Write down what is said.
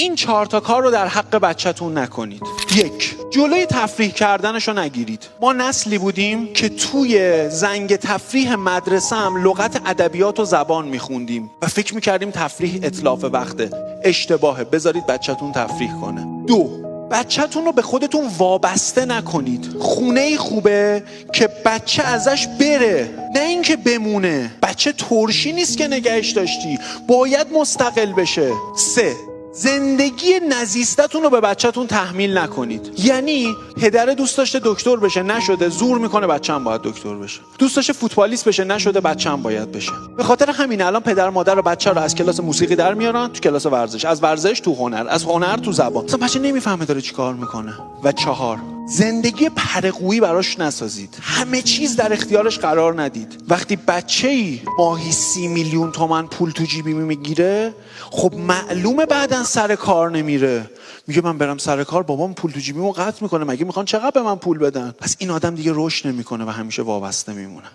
این 4 تا کار رو در حق بچه‌تون نکنید. 1. جلوی تفریح کردنشو نگیرید. ما نسلی بودیم که توی زنگ تفریح مدرسه هم لغت ادبیات و زبان میخوندیم و فکر میکردیم تفریح اتلاف وقته. اشتباهه. بذارید بچه‌تون تفریح کنه. 2. بچه‌تون رو به خودتون وابسته نکنید. خونه‌ای خوبه که بچه ازش بره، نه اینکه بمونه. بچه ترشی نیست که نگهش داشتی، باید مستقل بشه. 3. زندگی نزیستتون رو به بچه‌تون تحمیل نکنید. یعنی پدر دوست داشته دکتر بشه، نشده، زور میکنه بچه‌م باید دکتر بشه. دوست داشته فوتبالیست بشه، نشده، بچه‌م باید بشه. به خاطر همین الان پدر مادر و بچه رو از کلاس موسیقی در میارن تو کلاس ورزش، از ورزش تو هنر، از هنر تو زبان. اصلا بچه نمیفهمه داره چیکار میکنه. و 4. زندگی پرقویی براش نسازید. همه چیز در اختیارش قرار ندید. وقتی بچه‌ای ماهی 30 میلیون تومان پول تو جیبی میگیره، خب معلومه بعدن سر کار نمیره. میگه من برم سر کار، بابام پول تو جیبیمو قطع میکنه، مگه میخوان چقدر به من پول بدن؟ پس این آدم دیگه رشد نمیکنه و همیشه وابسته میمونه.